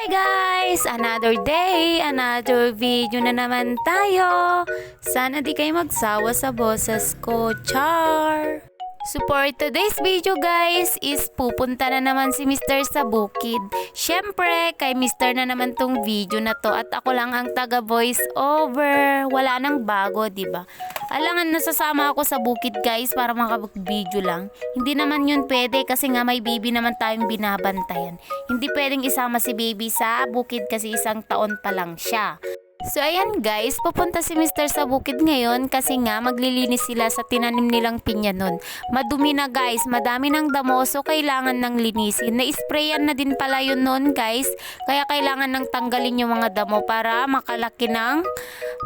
guys! Another day, another video na naman tayo. Sana di kayo magsawa sa boses ko, char! So for today's video guys is pupunta na naman si Mr. sa bukid. Syempre, kay Mr. na naman tong video na to at ako lang ang taga voice over. Wala nang bago, di ba? Alangan nasasama ako sa bukid guys para makapag-video lang. Hindi naman yun pwede kasi nga may baby naman tayong binabantayan. Hindi pwedeng isama si baby sa bukid kasi 1 taon pa lang siya. So ayan guys, pupunta si Mr. sa bukid ngayon kasi nga maglilinis sila sa tinanim nilang pinya nun. Madumi na guys, madami ng damo so kailangan ng linisin. Na-sprayan na din pala yun nun guys, kaya kailangan ng tanggalin yung mga damo para makalaki ng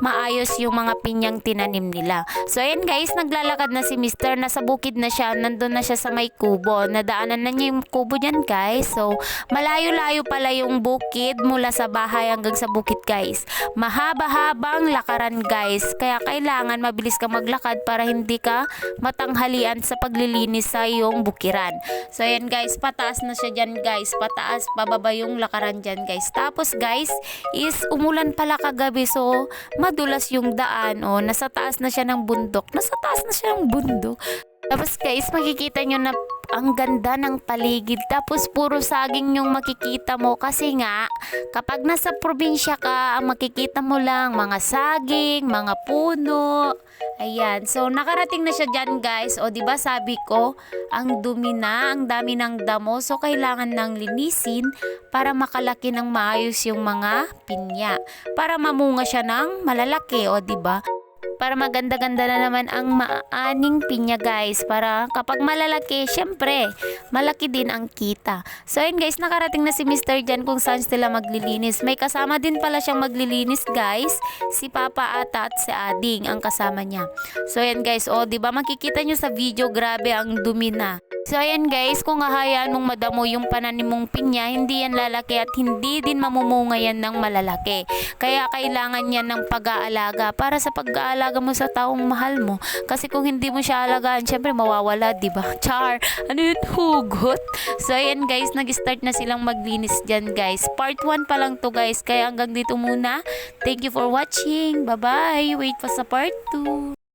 maayos yung mga pinyang tinanim nila. So ayan guys, naglalakad na si Mr. Nasa bukid na siya, nandun na siya sa may kubo. Nadaanan na niya yung kubo niyan guys. So malayo-layo pala yung bukid mula sa bahay hanggang sa bukid guys. Mahaba-habang lakaran guys, kaya kailangan mabilis ka maglakad para hindi ka matanghalian sa paglilinis sa iyong bukiran. So ayan guys, pataas na siya dyan guys, pataas, pababa yung lakaran dyan guys. Tapos guys, is umulan pala kagabi so madulas yung daan, nasa taas na siya ng bundok, Tapos guys, makikita nyo na ang ganda ng paligid. Tapos puro saging yung makikita mo kasi nga kapag nasa probinsya ka, ang makikita mo lang mga saging, mga puno. Ayan. So nakarating na siya diyan guys. O di ba sabi ko, ang dumi na, ang dami ng damo. So kailangan nang linisin para makalaki ng maayos yung mga pinya. Para mamunga siya ng malalaki, o di ba? Para maganda-ganda na naman ang maaning pinya guys. Para kapag malalaki, syempre, malaki din ang kita. So ayun guys, nakarating na si Mr. dyan kung saan sila maglilinis. May kasama din pala siyang maglilinis guys. Si Papa ata at si Ading ang kasama niya. So ayun guys, diba makikita nyo sa video, grabe ang dumi na. So ayan guys, kung hahayaan mong madamo yung pananim mong pinya, hindi yan lalaki at hindi din mamumunga yan ng malalaki. Kaya kailangan yan ng pag-aalaga para sa pag-aalaga mo sa taong mahal mo. Kasi kung hindi mo siya alagaan, syempre mawawala, diba? Char! Ano yun? Hugot! So ayan guys, nag-start na silang maglinis dyan guys. Part 1 pa lang to guys, kaya hanggang dito muna. Thank you for watching. Bye-bye! Wait pa sa part 2.